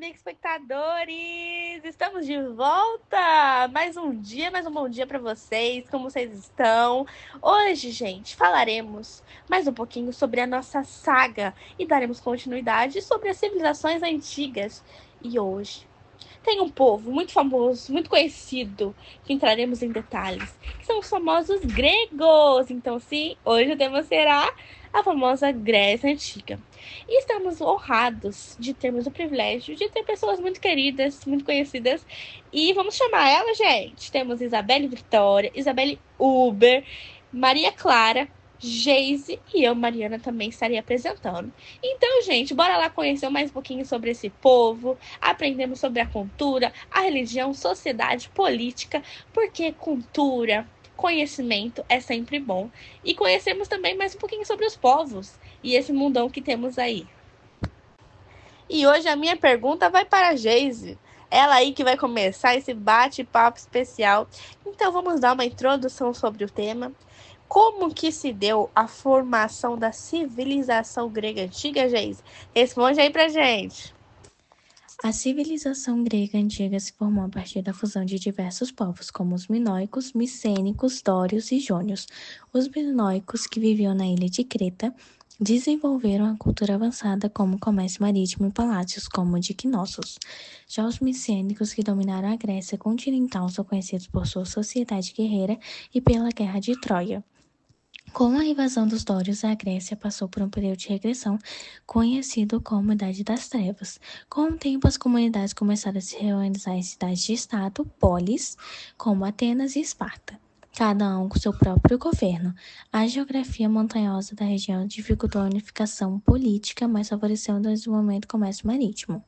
telespectadores! Estamos de volta! Mais um bom dia para vocês. Como vocês estão? Hoje, gente, falaremos mais um pouquinho sobre a nossa saga e daremos continuidade sobre as civilizações antigas. E hoje tem um povo muito famoso, muito conhecido, que entraremos em detalhes, que são os famosos gregos. Então, sim, hoje o tema será a famosa Grécia Antiga. E estamos honrados de termos o privilégio de ter pessoas muito queridas, muito conhecidas. E vamos chamar ela, gente. Temos Isabelle Vitória, Isabelle Uber, Maria Clara, Geise e eu, Mariana, também estarei apresentando. Então, gente, bora lá conhecer mais um pouquinho sobre esse povo, aprendemos sobre a cultura, a religião, sociedade, política, porque cultura, conhecimento é sempre bom. E conhecermos também mais um pouquinho sobre os povos e esse mundão que temos aí. E hoje a minha pergunta vai para a Geise. Ela aí que vai começar esse bate-papo especial. Então vamos dar uma introdução sobre o tema. Como que se deu a formação da civilização grega antiga, Geise? Responde aí pra gente. A civilização grega antiga se formou a partir da fusão de diversos povos, como os minoicos, micênicos, dórios e jônios. Os minoicos, que viviam na ilha de Creta, desenvolveram a cultura avançada como comércio marítimo e palácios, como o de Knossos. Já os micênicos, que dominaram a Grécia continental, são conhecidos por sua sociedade guerreira e pela Guerra de Troia. Com a invasão dos dórios, a Grécia passou por um período de regressão conhecido como Idade das Trevas. Com o tempo, as comunidades começaram a se reorganizar em cidades de estado, polis, como Atenas e Esparta, cada um com seu próprio governo. A geografia montanhosa da região dificultou a unificação política, mas favoreceu o desenvolvimento do comércio marítimo.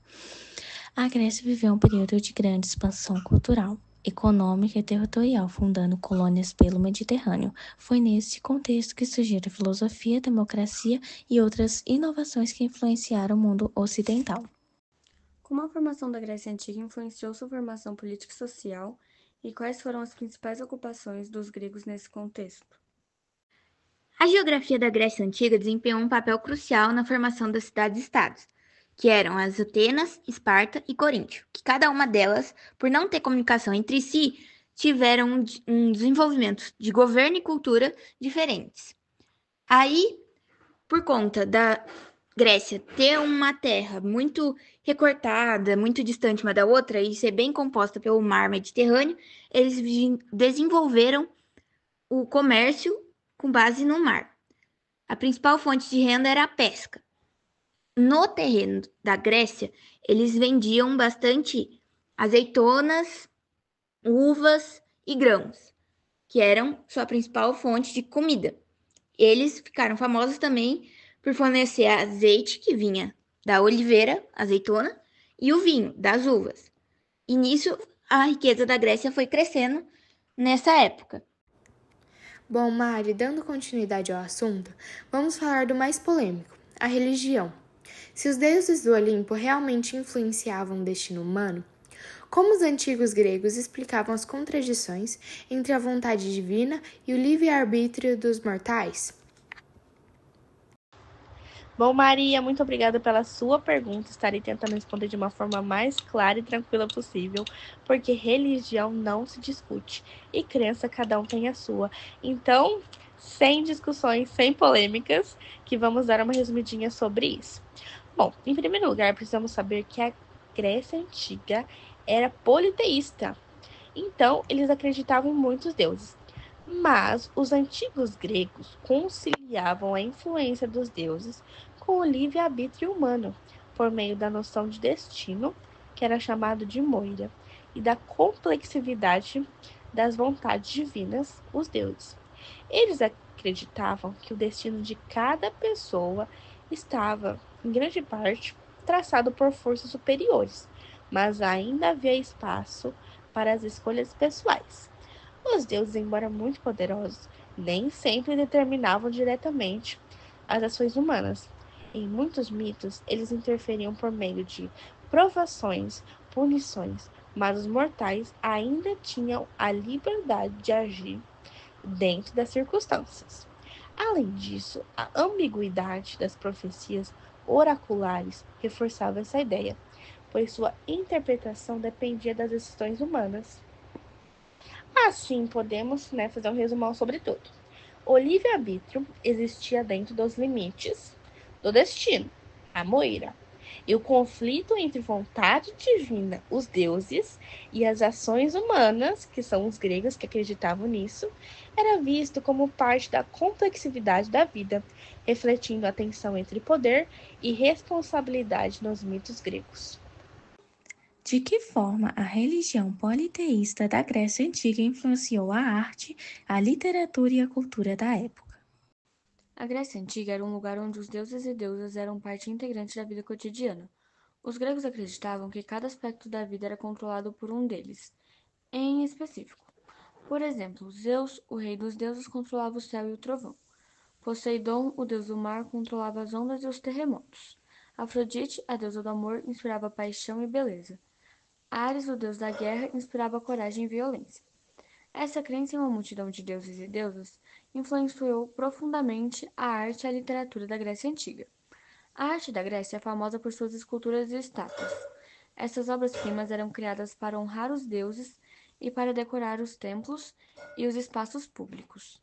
A Grécia viveu um período de grande expansão cultural, econômica e territorial, fundando colônias pelo Mediterrâneo. Foi nesse contexto que surgiram a filosofia, a democracia e outras inovações que influenciaram o mundo ocidental. Como a formação da Grécia Antiga influenciou sua formação política e social, e quais foram as principais ocupações dos gregos nesse contexto? A geografia da Grécia Antiga desempenhou um papel crucial na formação das cidades-estados, que eram as Atenas, Esparta e Coríntio, que cada uma delas, por não ter comunicação entre si, tiveram um desenvolvimento de governo e cultura diferentes. Aí, por conta da Grécia ter uma terra muito recortada, muito distante uma da outra e ser bem composta pelo mar Mediterrâneo, eles desenvolveram o comércio com base no mar. A principal fonte de renda era a pesca. No terreno da Grécia, eles vendiam bastante azeitonas, uvas e grãos, que eram sua principal fonte de comida. Eles ficaram famosos também por fornecer azeite, que vinha da oliveira, azeitona, e o vinho, das uvas. E nisso, a riqueza da Grécia foi crescendo nessa época. Bom, Mari, dando continuidade ao assunto, vamos falar do mais polêmico, a religião. Se os deuses do Olimpo realmente influenciavam o destino humano, como os antigos gregos explicavam as contradições entre a vontade divina e o livre-arbítrio dos mortais? Bom, Maria, muito obrigada pela sua pergunta. Estarei tentando responder de uma forma mais clara e tranquila possível, porque religião não se discute e crença cada um tem a sua. Então, sem discussões, sem polêmicas, que vamos dar uma resumidinha sobre isso. Bom, em primeiro lugar, precisamos saber que a Grécia Antiga era politeísta. Então, eles acreditavam em muitos deuses. Mas os antigos gregos conciliavam a influência dos deuses com o livre-arbítrio humano, por meio da noção de destino, que era chamado de moira, e da complexividade das vontades divinas, os deuses. Eles acreditavam que o destino de cada pessoa estava, em grande parte, traçado por forças superiores, mas ainda havia espaço para as escolhas pessoais. Os deuses, embora muito poderosos, nem sempre determinavam diretamente as ações humanas. Em muitos mitos, eles interferiam por meio de provações, punições, mas os mortais ainda tinham a liberdade de agir dentro das circunstâncias. Além disso, a ambiguidade das profecias oraculares reforçava essa ideia, pois sua interpretação dependia das decisões humanas. Assim, podemos fazer um resumão sobre tudo. O livre-arbítrio existia dentro dos limites do destino, a moira, e o conflito entre vontade divina, os deuses, e as ações humanas, que são os gregos que acreditavam nisso, era visto como parte da complexidade da vida, refletindo a tensão entre poder e responsabilidade nos mitos gregos. De que forma a religião politeísta da Grécia Antiga influenciou a arte, a literatura e a cultura da época? A Grécia Antiga era um lugar onde os deuses e deusas eram parte integrante da vida cotidiana. Os gregos acreditavam que cada aspecto da vida era controlado por um deles, em específico. Por exemplo, Zeus, o rei dos deuses, controlava o céu e o trovão. Poseidon, o deus do mar, controlava as ondas e os terremotos. Afrodite, a deusa do amor, inspirava paixão e beleza. Ares, o deus da guerra, inspirava coragem e violência. Essa crença em uma multidão de deuses e deusas influenciou profundamente a arte e a literatura da Grécia Antiga. A arte da Grécia é famosa por suas esculturas e estátuas. Essas obras-primas eram criadas para honrar os deuses e para decorar os templos e os espaços públicos.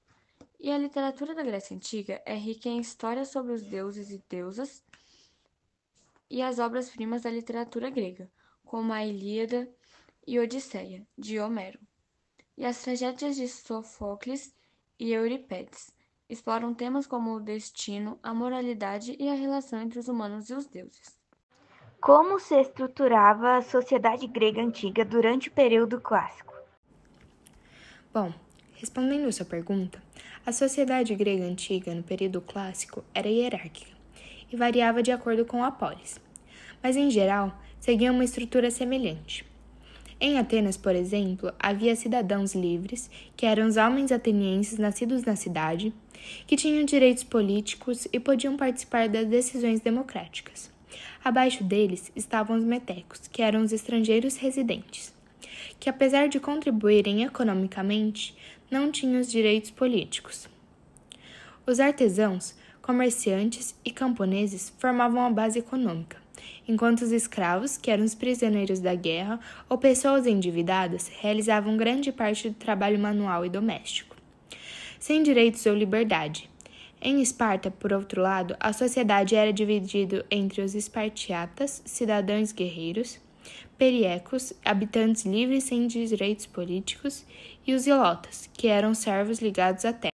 E a literatura da Grécia Antiga é rica em histórias sobre os deuses e deusas e as obras-primas da literatura grega, como a Ilíada e Odisseia, de Homero. E as tragédias de Sófocles e Eurípides exploram temas como o destino, a moralidade e a relação entre os humanos e os deuses. Como se estruturava a sociedade grega antiga durante o período clássico? Bom, respondendo a sua pergunta, a sociedade grega antiga no período clássico era hierárquica e variava de acordo com a polis, mas em geral seguia uma estrutura semelhante. Em Atenas, por exemplo, havia cidadãos livres, que eram os homens atenienses nascidos na cidade, que tinham direitos políticos e podiam participar das decisões democráticas. Abaixo deles estavam os metecos, que eram os estrangeiros residentes, que apesar de contribuírem economicamente, não tinham os direitos políticos. Os artesãos, comerciantes e camponeses formavam a base econômica, enquanto os escravos, que eram os prisioneiros da guerra ou pessoas endividadas, realizavam grande parte do trabalho manual e doméstico, sem direitos ou liberdade. Em Esparta, por outro lado, a sociedade era dividida entre os espartiatas, cidadãos guerreiros, periecos, habitantes livres sem direitos políticos, e os ilotas, que eram servos ligados à terra.